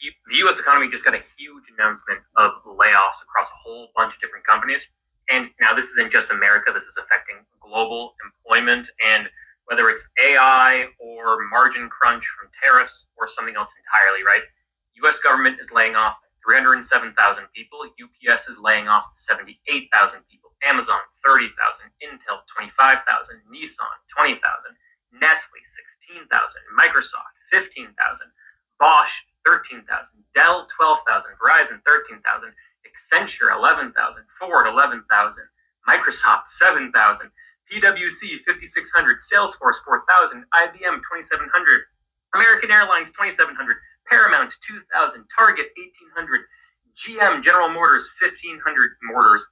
The U.S. economy just got a huge announcement of layoffs across a whole bunch of different companies. And now this isn't just America, this is affecting global employment. And whether it's AI or margin crunch from tariffs or something else entirely, right? U.S. government is laying off 307,000 people. UPS is laying off 78,000 people. Amazon, 30,000. Intel, 25,000. Nissan, 20,000. Nestle, 16,000. Microsoft, 15,000. Bosch, 13,000. Dell, 12,000. Verizon, 13,000. Accenture, 11,000. Ford, 11,000. Microsoft, 7,000. PwC, 5,600. Salesforce, 4,000. IBM, 2,700. American Airlines, 2,700. Paramount, 2,000. Target, 1,800. GM, General Motors, 1,500 motors,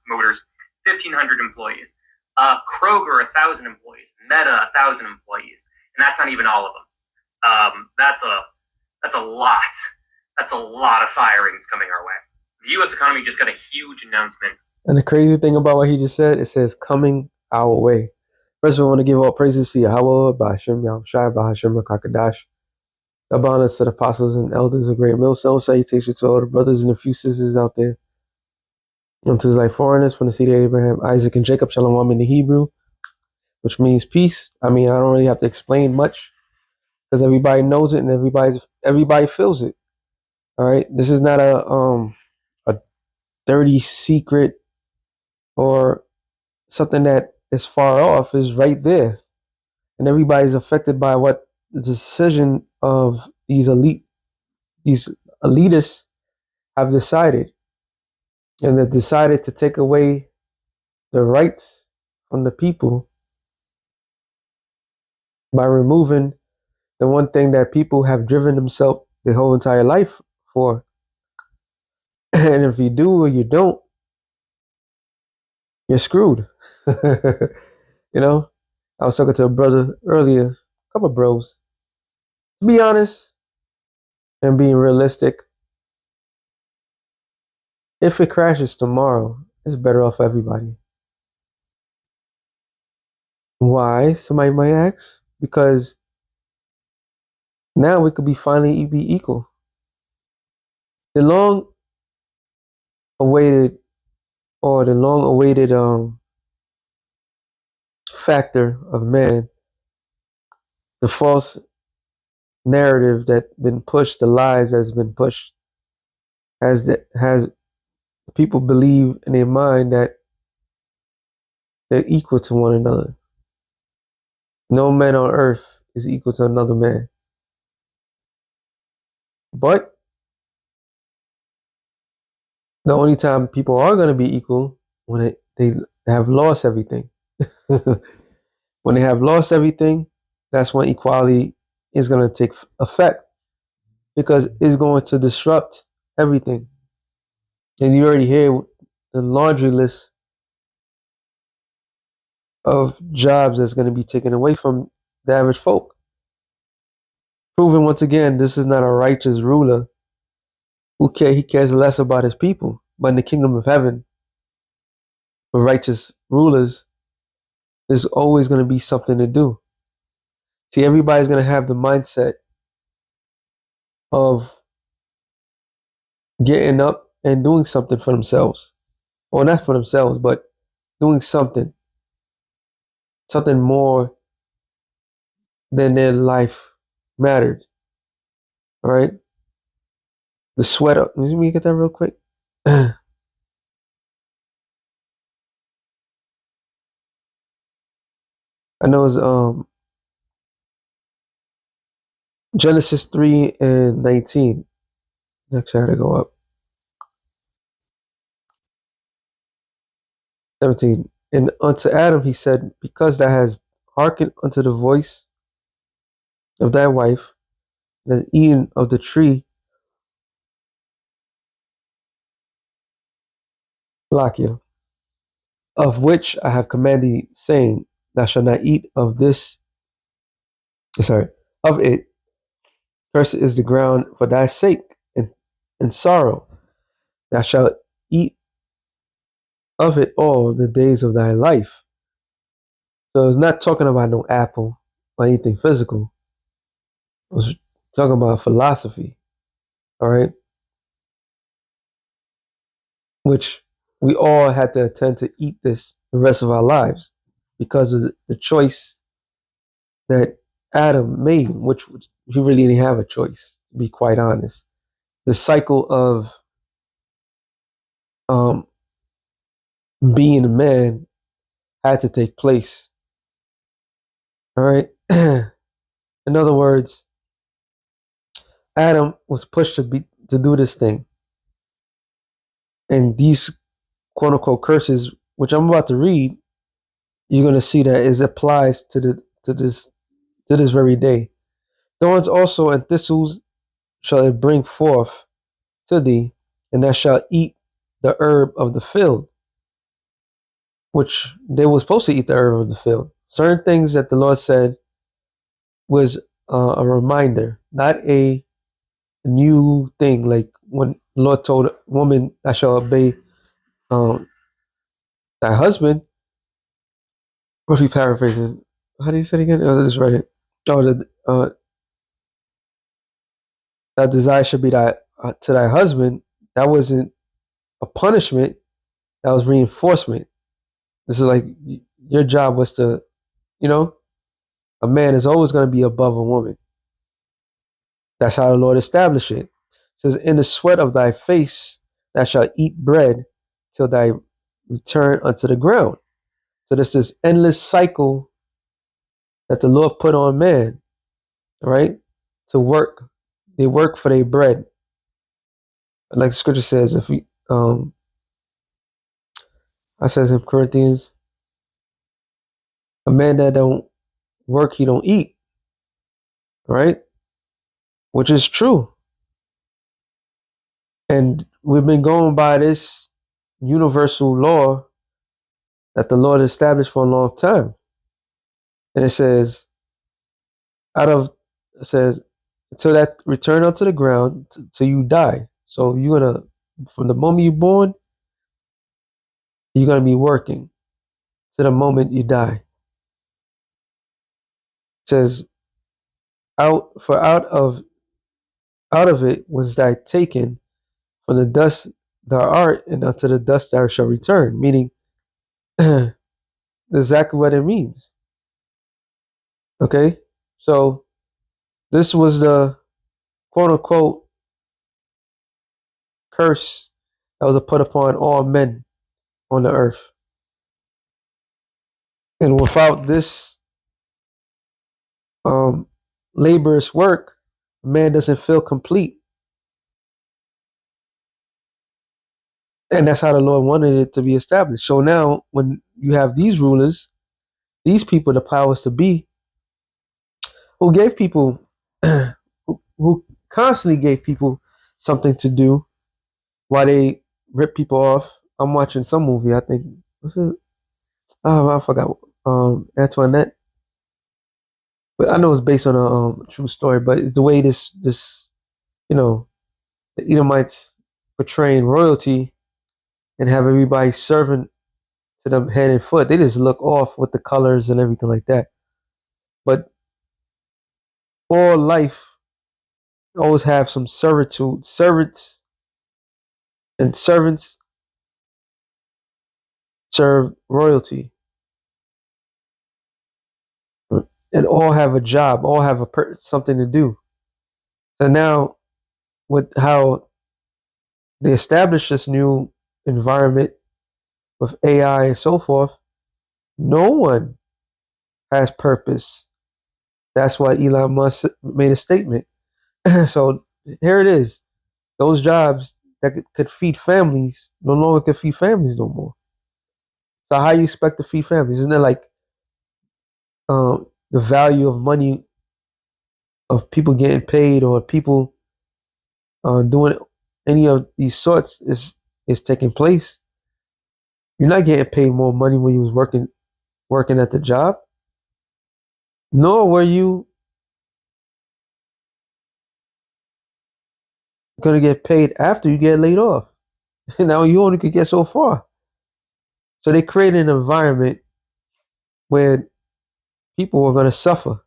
1,500 employees. Kroger, 1,000 employees. Meta, 1,000 employees. And that's not even all of them. That's a lot. That's a lot of firings coming our way. The U.S. economy just got a huge announcement. And the crazy thing about what he just said, it says coming our way. First, we want to give all praises to Yahweh, Ba'ashem, Yahushai, Ba'ashem, Kakadash. Abundance to the apostles and elders of Great Millstone. Salutations to all the brothers and a few sisters out there. And to like foreigners from the seed of Abraham, Isaac, and Jacob, Shalom in the Hebrew, which means peace. I mean, I don't really have to explain much because everybody knows it and everybody feels it. All right, this is not a dirty secret or something that is far off. Is right there, and everybody's affected by what the decision of these elitists have decided, and they've decided to take away the rights from the people by removing the one thing that people have driven themselves their whole entire life for. And if you do or you don't, you're screwed. You know, I was talking to a brother earlier, a couple of bros. To be honest and being realistic, if it crashes tomorrow, it's better off for everybody. Why? Somebody might ask. Because now we could finally be equal. The long awaited factor of man, the false narrative that's been pushed, the lies that's been pushed, has people believe in their mind that they're equal to one another. No man on earth is equal to another man. But the only time people are going to be equal when they have lost everything. When they have lost everything, that's when equality is going to take effect, because it's going to disrupt everything. And you already hear the laundry list of jobs that's going to be taken away from the average folk. Proving once again, this is not a righteous ruler he cares less about his people. But in the kingdom of heaven, for righteous rulers, there's always going to be something to do. See, everybody's going to have the mindset of getting up and doing something for themselves. Or not for themselves, but doing something more than their life mattered. All right? The sweat up. Let me get that real quick. I know it's Genesis 3:19. Actually, I had to go up. 17. And unto Adam he said, because thou hast hearkened unto the voice of thy wife, and hast eaten of the tree, Lakia, of which I have commanded thee, saying, thou shalt not eat of it. Cursed is the ground for thy sake, and sorrow. Thou shalt eat of it all the days of thy life. So it's not talking about no apple or anything physical. It was talking about philosophy. all right, which we all had to attend to eat this the rest of our lives because of the choice that Adam made, which he really didn't have a choice, to be quite honest. The cycle of um, being a man had to take place. All right. In other words, Adam was pushed to do this thing, and these quote unquote curses, which I'm about to read, you're going to see that it applies to this very day. Thorns also and thistles shall it bring forth to thee, and thou shalt eat the herb of the field, which they were supposed to eat the herb of the field. Certain things that the Lord said was a reminder, not a new thing. Like when the Lord told a woman, "I shall obey um, thy husband." Or if you paraphrase it, how do you say it again? I just read it. Oh, that desire should be thy to thy husband. That wasn't a punishment. That was reinforcement. This is like your job was to, you know, a man is always going to be above a woman. That's how the Lord established it. It says, "In the sweat of thy face thou shalt eat bread till thy return unto the ground." So there's this endless cycle that the Lord put on man, right? To work. They work for their bread. Like the scripture says, if we I says in Corinthians, a man that don't work, he don't eat, right? Which is true. And we've been going by this universal law that the Lord established for a long time. And it says, out of it says, until that return unto the ground till you die. So you're gonna from the moment you're born, you're gonna be working to the moment you die. It says, out of it was thy taken, from the dust thou art, and unto the dust thou shalt return. Meaning exactly what it means. Okay? So this was the quote unquote curse that was put upon all men on the earth. And without this um, laborious work, man doesn't feel complete. And that's how the Lord wanted it to be established. So now, when you have these rulers, these people, the powers to be, who gave people, who constantly gave people something to do while they rip people off. I'm watching some movie. I think what's it? Oh, I forgot. Antoinette, but I know it's based on a true story. But it's the way this you know the Edomites portraying royalty and have everybody servant to them head and foot. They just look off with the colors and everything like that. But all life always have some servitude. Servants serve royalty, and all have a job. All have something to do. So now, with how they established this new environment with AI and so forth, no one has purpose. That's why Elon Musk made a statement. So here it is. Those jobs that could feed families no longer could feed families no more. So how you expect to feed families? Isn't it like the value of money of people getting paid or people doing any of these sorts is taking place? You're not getting paid more money when you was working at the job, nor were you going to get paid after you get laid off. Now you only could get so far. So they created an environment where people were going to suffer.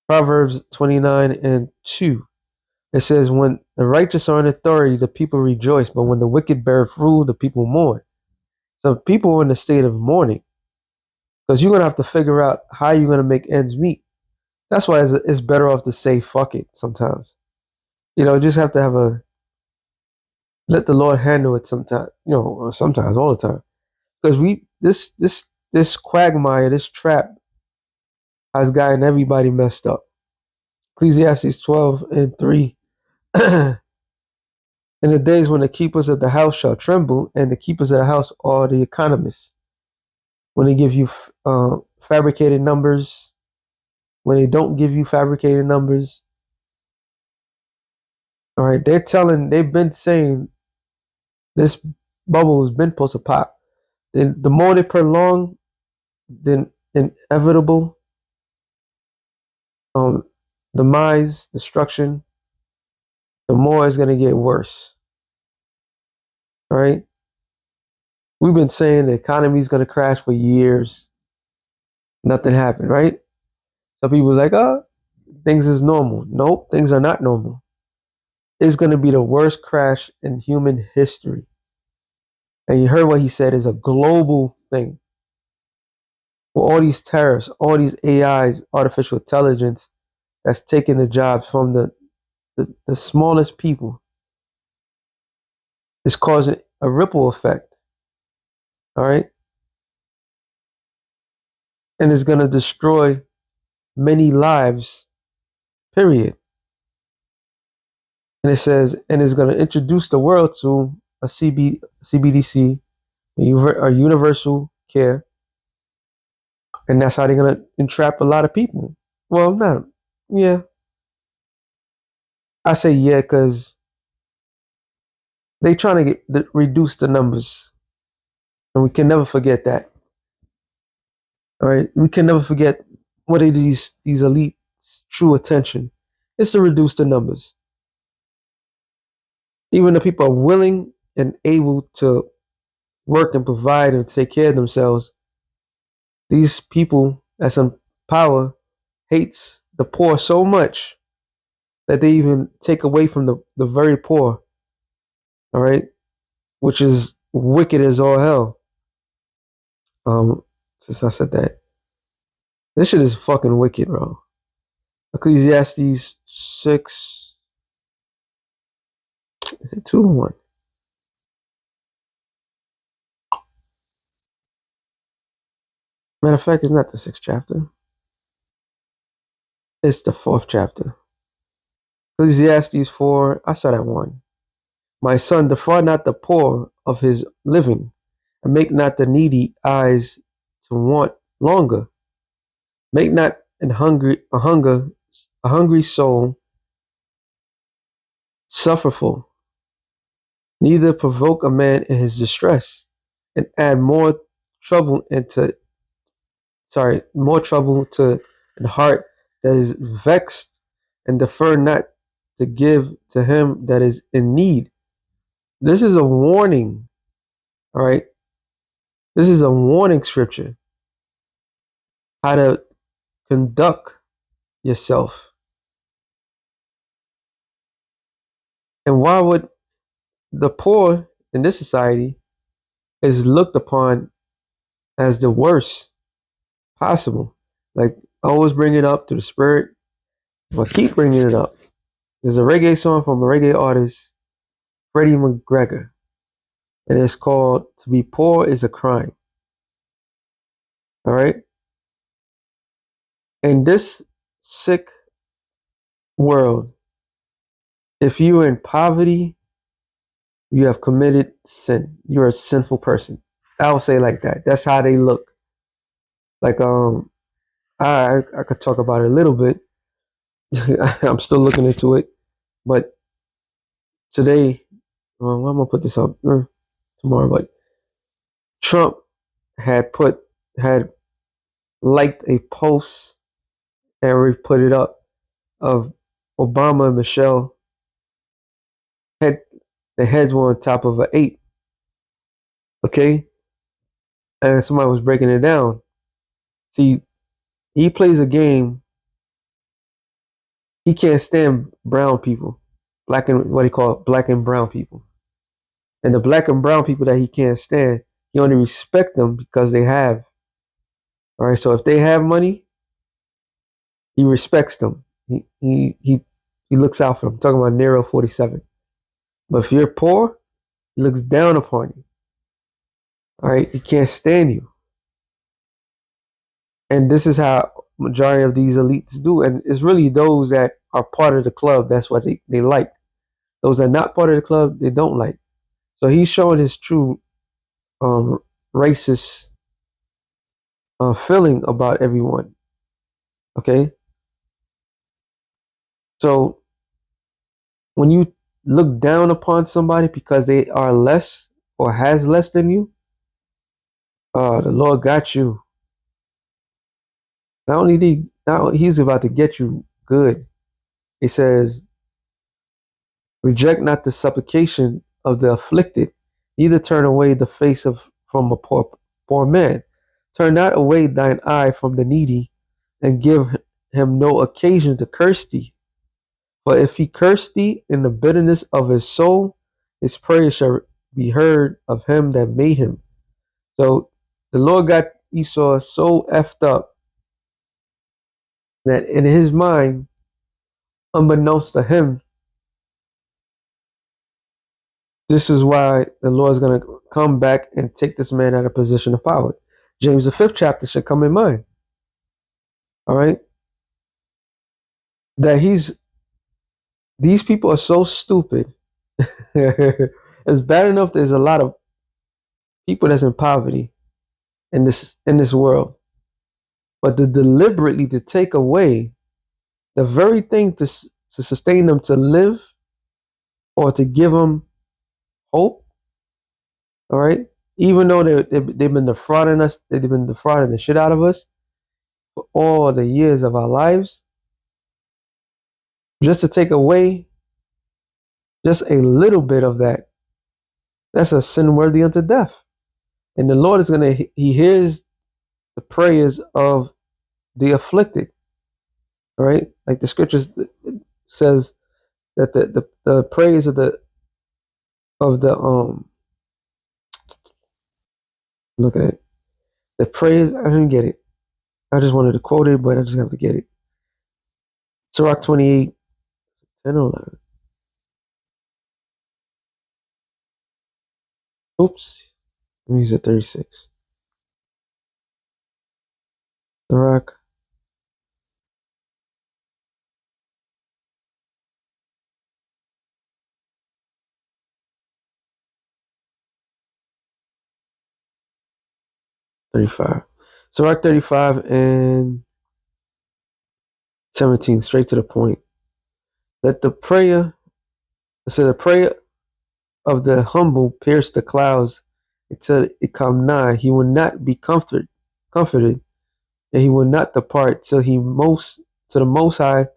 Proverbs 29:2. It says, when the righteous are in authority, the people rejoice, but when the wicked bear rule, the people mourn. So people are in a state of mourning because you're going to have to figure out how you're going to make ends meet. That's why it's better off to say fuck it sometimes. Just have to have let the Lord handle it sometimes, or sometimes, all the time. Because this quagmire, this trap has gotten everybody messed up. Ecclesiastes 12:3. In the days when the keepers of the house shall tremble, and the keepers of the house are the economists. When they give you fabricated numbers, when they don't give you fabricated numbers, all right, they've been saying this bubble has been supposed to pop. Then the more they prolong, the inevitable um, demise, destruction, the more it's going to get worse. All right. We've been saying the economy is going to crash for years. Nothing happened, right? Some people are like, oh, things is normal. Nope, things are not normal. It's going to be the worst crash in human history. And you heard what he said is a global thing. With all these tariffs, all these AIs, artificial intelligence, that's taking the jobs from the smallest people. It's causing a ripple effect. All right. And it's going to destroy many lives, period. And it says, and it's going to introduce the world to a CBDC, a universal care. And that's how they're going to entrap a lot of people. Well, not, yeah. I say yeah because they trying to reduce the numbers. And we can never forget that. All right. We can never forget what are these elites' true attention. It's to reduce the numbers. Even the people are willing and able to work and provide and take care of themselves, these people that's in power hates the poor so much that they even take away from the very poor. All right, which is wicked as all hell. Since I said that, this shit is fucking wicked, bro. Ecclesiastes 6, is it 2 or 1? Matter of fact, it's not the 6th chapter. It's the 4th chapter. Ecclesiastes 4, I start at 1. My son, defraud not the poor of his living, and make not the needy eyes to want longer. Make not a hungry soul sufferful, neither provoke a man in his distress, and add more trouble to an heart that is vexed, and defer not to give to him that is in need. This is a warning, all right? This is a warning scripture. How to conduct yourself. And why would the poor in this society is looked upon as the worst possible? Like, always bring it up to the spirit, but keep bringing it up. There's a reggae song from a reggae artist, Freddie McGregor, and it's called "To Be Poor Is a Crime." All right. In this sick world, if you're in poverty, you have committed sin. You're a sinful person. I'll say like that. That's how they look. Like I could talk about it a little bit. I'm still looking into it, but today, well, I'm gonna put this up tomorrow. But Trump had had liked a post and put it up of Obama and Michelle had their heads were on top of an ape. Okay, and somebody was breaking it down. See, he plays a game he can't stand brown people, black and what he call black and brown people. And the black and brown people that he can't stand, he only respect them because they have. All right, so if they have money, he respects them. He looks out for them. I'm talking about Nero 47. But if you're poor, he looks down upon you. All right, he can't stand you. And this is how majority of these elites do. And it's really those that are part of the club. That's what they like. Those that are not part of the club, they don't like. So he's showing his true um, racist feeling about everyone. Okay, so when you look down upon somebody because they are less or has less than you, the Lord got you. Not only did now He's about to get you good. He says, "Reject not the supplication of the afflicted, neither turn away the face of from a poor man. Turn not away thine eye from the needy, and give him no occasion to curse thee. For if he curse thee in the bitterness of his soul, his praise shall be heard of him that made him." So the Lord got Esau so effed up that in his mind, unbeknownst to him, this is why the Lord is going to come back and take this man out of position of power. James, the 5th chapter, should come in mind. All right. That these people are so stupid. It's bad enough there's a lot of people that's in poverty in this world. But to deliberately to take away the very thing to sustain them to live or to give them hope, all right? Even though they've been defrauding us, they've been defrauding the shit out of us for all the years of our lives, just to take away just a little bit of that, that's a sin worthy unto death. And the Lord is He hears the prayers of the afflicted, all right? Like the scriptures says that the prayers of the look at it, the prayers, I didn't get it. I just wanted to quote it, but I just have to get it. Sirach 28, 10 or 11. Oops. Let me use it 36. Sirach 35. Sirach 35 and 17, straight to the point. Let the prayer, the prayer of the humble pierce the clouds until it come nigh. He will not be comforted, and he will not depart till the most high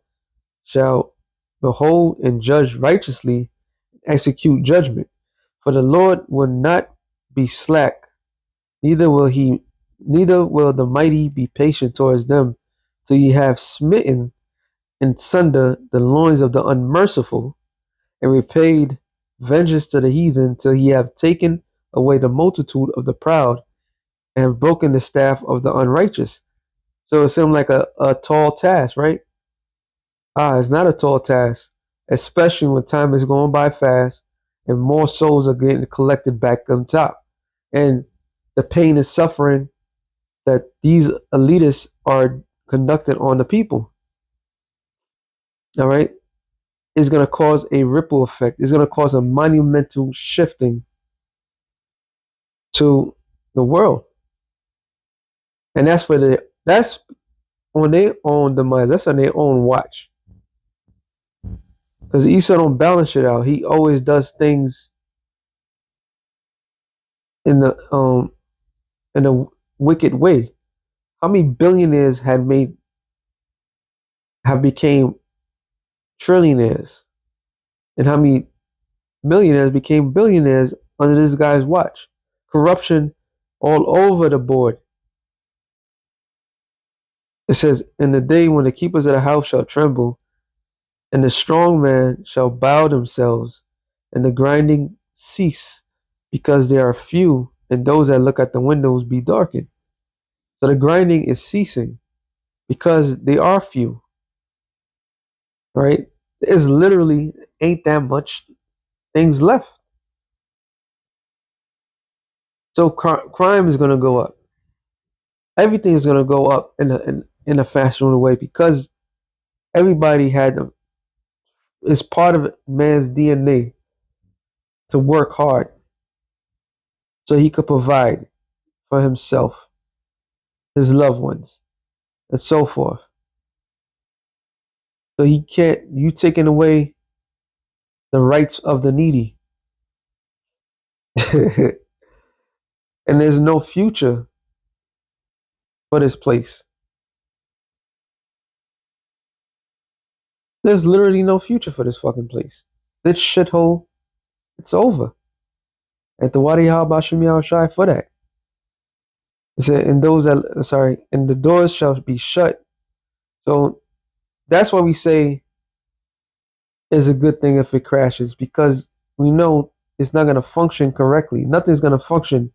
shall behold and judge righteously, execute judgment. For the Lord will not be slack, neither will the mighty be patient towards them, till ye have smitten in sunder the loins of the unmerciful, and repaid vengeance to the heathen, till ye have taken away the multitude of the proud, and have broken the staff of the unrighteous. So it seemed like a tall task, right? It's not a tall task, especially when time is going by fast and more souls are getting collected back on top. And the pain and suffering that these elitists are conducted on the people, all right, is going to cause a ripple effect. It's going to cause a monumental shifting to the world. And that's on their own demise. That's on their own watch. Because Esau don't balance it out. He always does things in a wicked way. How many billionaires have became trillionaires, and how many millionaires became billionaires under this guy's watch? Corruption all over the board. It says, "In the day when the keepers of the house shall tremble, And the strong man shall bow themselves, and the grinding cease, because they are few, and those that look at the windows be darkened. So the grinding is ceasing because they are few, right? There's literally ain't that much things left. So crime is going to go up. Everything is going to go up in a fashionable way because everybody had them. It's part of man's DNA to work hard so he could provide for himself, his loved ones, and so forth. So he can't, you taking away the rights of the needy. And there's no future for this place. There's literally no future for this fucking place. This shithole, it's over. At the Wadi Bashim Yao Shai for that. It said, and those that, sorry, and the doors shall be shut. So that's why we say it's a good thing if it crashes because we know it's not going to function correctly. Nothing's going to function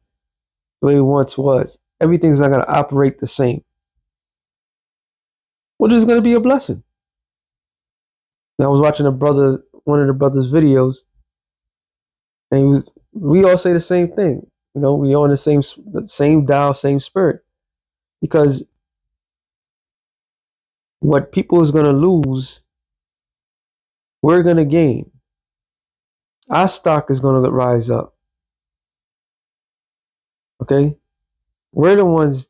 the way it once was. Everything's not going to operate the same, which is going to be a blessing. I was watching one of the brother's videos, and we all say the same thing. You know, we all in the same dial, same spirit. Because what people is going to lose, we're going to gain. Our stock is going to rise up. Okay, we're the ones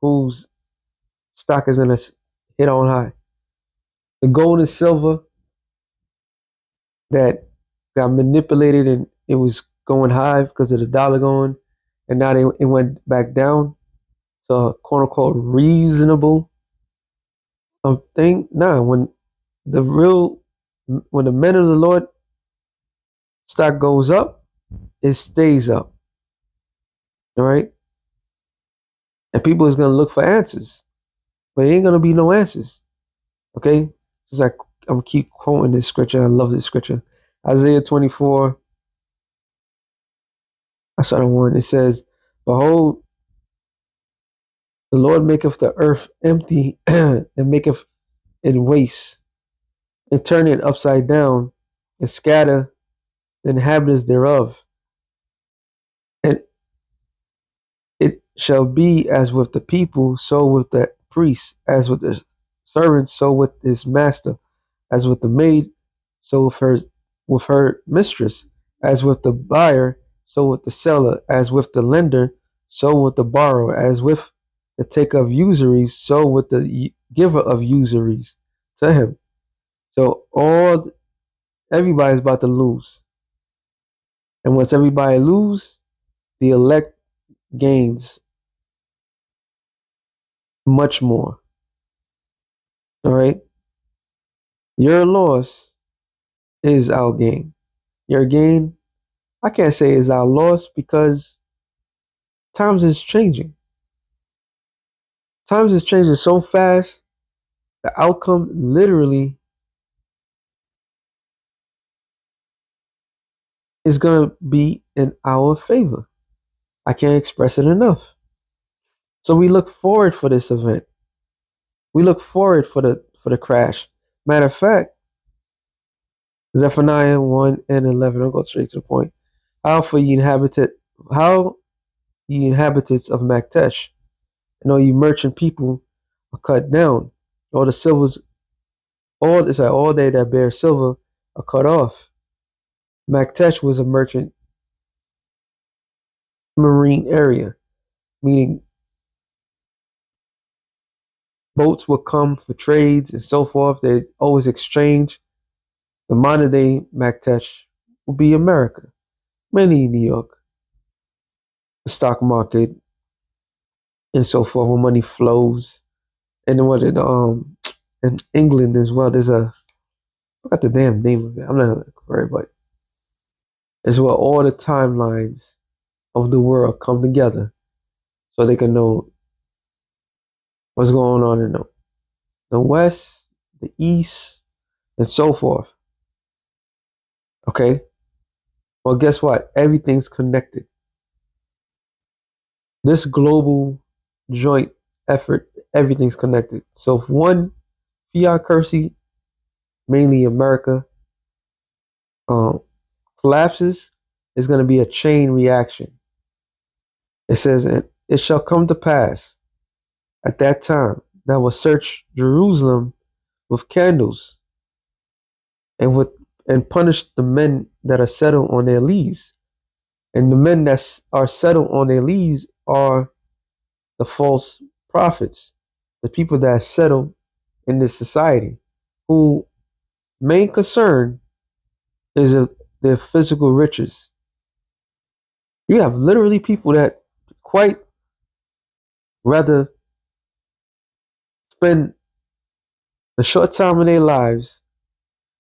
whose stock is going to hit on high. The gold and silver that got manipulated and it was going high because of the dollar going, and now it went back down to a quote unquote reasonable thing. Nah, the real when the men of the Lord stock goes up, it stays up. All right, and people is gonna look for answers, but it ain't gonna be no answers. Okay, since I'm keep quoting this scripture, I love this scripture, Isaiah 24. I started one. It says, "Behold, the Lord maketh the earth empty and maketh it waste, and turn it upside down, and scatter the inhabitants thereof. And it shall be as with the people, so with the priest, as with the servant, so with his master, as with the maid, so with her mistress, as with the buyer, so with the seller, as with the lender, so with the borrower, as with the taker of usuries, so with the giver of usuries to him." So everybody's about to lose. And once everybody lose, the elect gains much more. All right. Your loss is our gain. Your gain, I can't say is our loss because times is changing. Times is changing so fast. The outcome literally is gonna be in our favor. I can't express it enough. So we look forward for this event. We look forward for the crash. Matter of fact, Zephaniah 1 and 11. I'll go straight to the point. How for ye inhabited, how ye inhabitants of Maktesh, and all ye merchant people are cut down. All the silvers, all they that bear silver are cut off. Maktesh was a merchant marine area, meaning boats would come for trades and so forth. They always exchange. The modern day Maktesh will be America, mainly New York, the stock market, and so forth, where money flows. And then what it in England as well. There's a I forgot the damn name of it. I'm not worried, but it's where all the timelines of the world come together so they can know what's going on in the west, the east, and so forth. Okay? Well, guess what? Everything's connected. This global joint effort, everything's connected. So if one fiat currency, mainly America, um, collapses, it's going to be a chain reaction. It says, and it shall come to pass at that time that will search Jerusalem with candles and with and punish the men that are settled on their lees. And the men that are settled on their lees are the false prophets, the people that are settled in this society, who main concern is their physical riches. You have literally people that quite rather spend a short time in their lives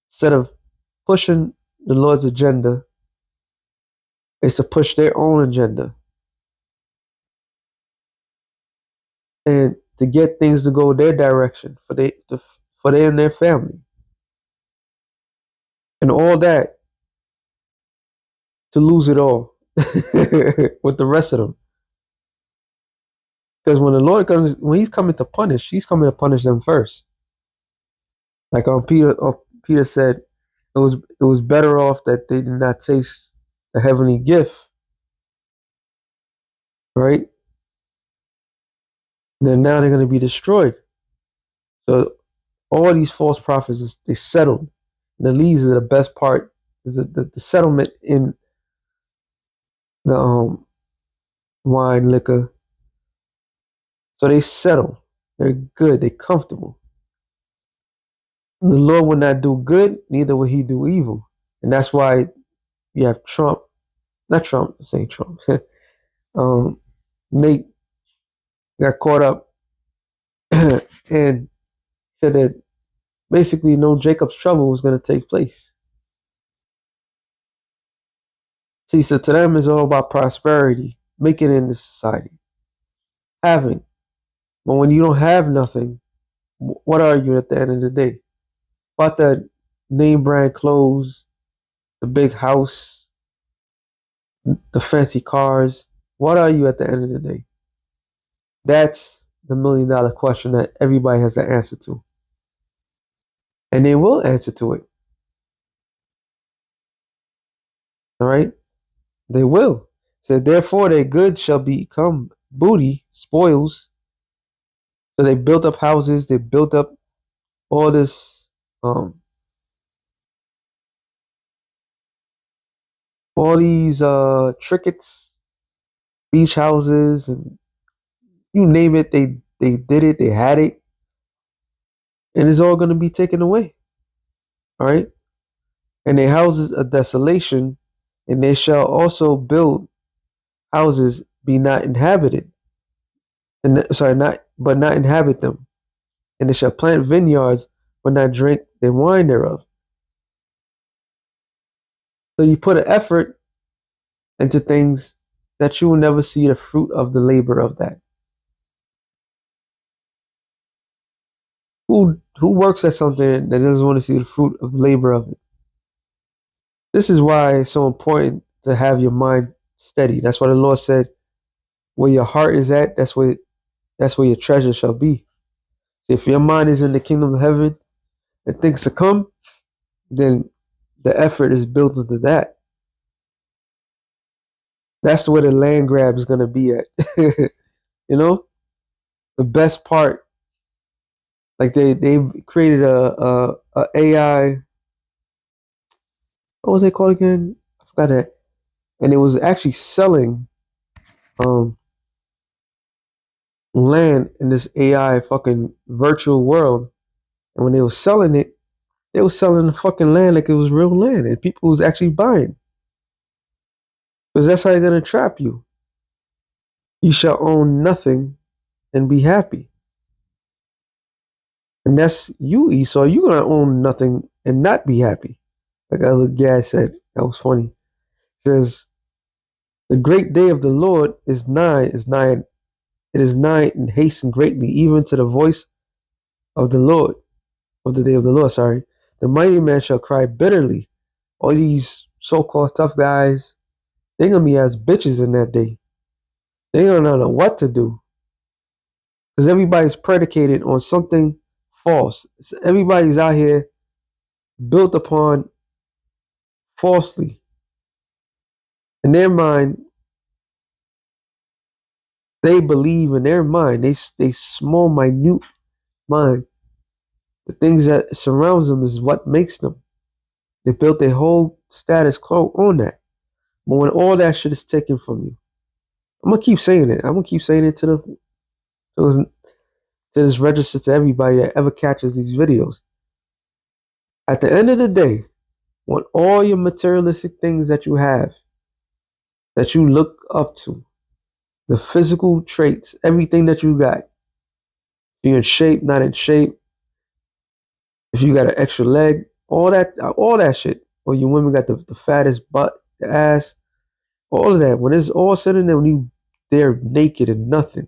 instead of pushing the Lord's agenda is to push their own agenda and to get things to go their direction for they and their family and all that to lose it all with the rest of them. Because when the Lord comes, when He's coming to punish, He's coming to punish them first. Like Peter said, it was better off that they did not taste the heavenly gift, right? Then now they're going to be destroyed. So all these false prophets, they settled. And the leads are the best part is the settlement in the wine liquor. So they settle. They're good. They're comfortable. The Lord will not do good, neither will He do evil, and that's why you have Trump. Not Trump. Saying Trump. Nate got caught up and said that basically no Jacob's trouble was going to take place. See, so to them it's all about prosperity, making it in the society, having. But when you don't have nothing, what are you at the end of the day? About that name brand clothes, the big house, the fancy cars. What are you at the end of the day? That's the $1 million question that everybody has to answer to. And they will answer to it. All right? They will. So therefore their goods shall become booty, spoils. So they built up houses, they built up all this all these trinkets, beach houses, and you name it, they did it, they had it, and it's all gonna be taken away. All right? And their houses a desolation, and they shall also build houses be not inhabited. And sorry, not inhabit them. And they shall plant vineyards, but not drink the wine thereof. So you put an effort into things that you will never see the fruit of the labor of that. Who works at something that doesn't want to see the fruit of the labor of it? This is why it's so important to have your mind steady. That's why the Lord said, "Where your heart is at, that's where your treasure shall be." So if your mind is in the kingdom of heaven and things to come, then the effort is built into that. That's where the land grab is gonna be at. You know, the best part, like they created a AI. What was it called again? I forgot that. And it was actually selling um land in this AI fucking virtual world. And when they were selling it, they were selling the fucking land like it was real land, and people was actually buying. Because that's how they're gonna trap you. You shall own nothing and be happy. And that's you, Esau. You're gonna own nothing and not be happy. Like other guy said, that was funny. It says, "The great day of the Lord is nigh, it is nigh and hasten greatly, even to the voice of the Lord, of the day of the Lord, sorry. The mighty man shall cry bitterly. All these so-called tough guys, they're gonna be as bitches in that day. They don't know what to do because everybody's predicated on something false. Everybody's out here built upon falsely. In their mind, they believe in their mind. They small, minute mind. The things that surrounds them is what makes them. They built their whole status quo on that. But when all that shit is taken from you, I'm gonna keep saying it. I'm gonna keep saying it to this register to everybody that ever catches these videos. At the end of the day, when all your materialistic things that you have, that you look up to, the physical traits, everything that you got, if you're in shape, not in shape, if you got an extra leg, all that shit. Or you women got the fattest butt, the ass, all of that. When it's all said and done, when you they're naked and nothing,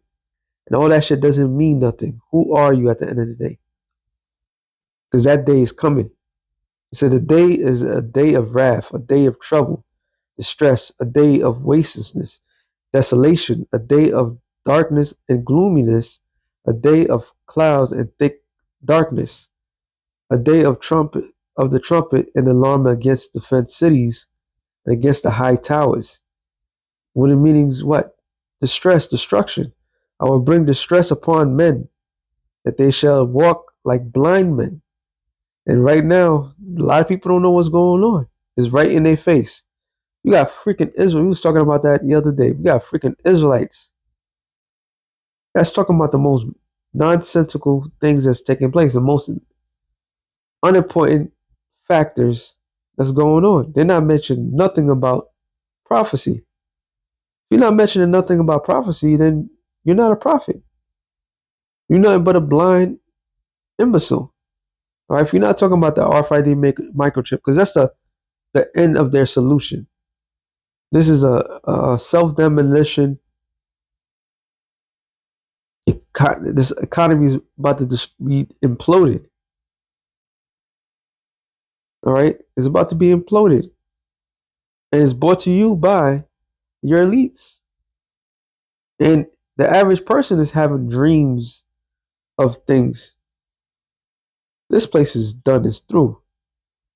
and all that shit doesn't mean nothing. Who are you at the end of the day? Because that day is coming. So the day is a day of wrath, a day of trouble, distress, a day of wastelessness, desolation, a day of darkness and gloominess, a day of clouds and thick darkness, a day of the trumpet and alarm against the fenced cities and against the high towers. What it means what? Distress, destruction. I will bring distress upon men, that they shall walk like blind men. And right now, a lot of people don't know what's going on. It's right in their face. You got freaking Israel. We was talking about that the other day. We got freaking Israelites. That's talking about the most nonsensical things that's taking place, the most unimportant factors that's going on. They're not mentioning nothing about prophecy. If you're not mentioning nothing about prophecy, then you're not a prophet. You're nothing but a blind imbecile. All right, if you're not talking about the RFID microchip, because that's the end of their solution. This is a self-demolition. This economy is about to be imploded. All right, it's about to be imploded, and it's brought to you by your elites. And the average person is having dreams of things. This place is done. It's through.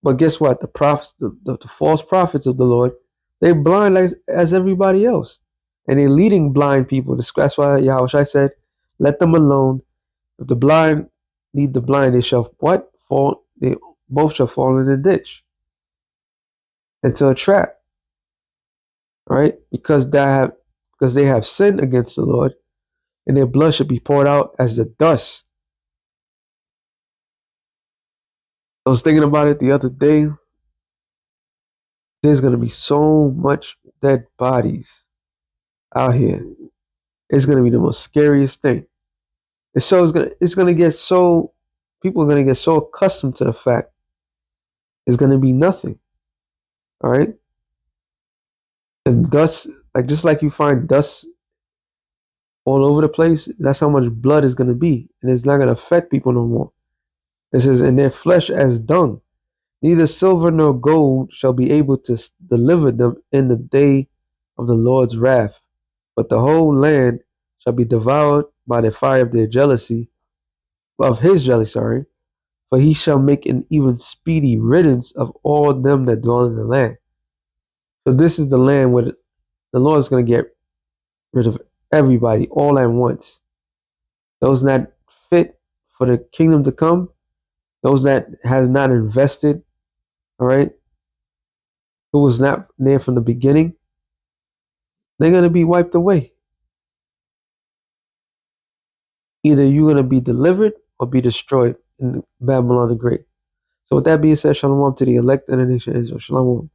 But guess what? The prophets, the false prophets of the Lord, they're blind as everybody else, and they're leading blind people. That's why Yahweh said, "Let them alone. If the blind lead the blind, they shall what? Fall. They both shall fall in the ditch, into a trap." Right? Because they have sinned against the Lord, and their blood should be poured out as the dust. I was thinking about it the other day. There's gonna be so much dead bodies out here. It's gonna be the most scariest thing. It's gonna get so people are gonna get so accustomed to the fact it's gonna be nothing. All right, and dust, like just like you find dust all over the place, that's how much blood is gonna be, and it's not gonna affect people no more. It says, "In their flesh as dung, neither silver nor gold shall be able to deliver them in the day of the Lord's wrath, but the whole land shall be devoured by the fire of their jealousy, of his jealousy, sorry, for he shall make an even speedy riddance of all them that dwell in the land." So this is the land where the Lord is going to get rid of everybody all at once. Those not fit for the kingdom to come, those that has not invested, all right, who was not there from the beginning, they're going to be wiped away. Either you're going to be delivered or be destroyed in Babylon the Great. So with that being said, shalom to the elect and the nation of Israel. Shalom.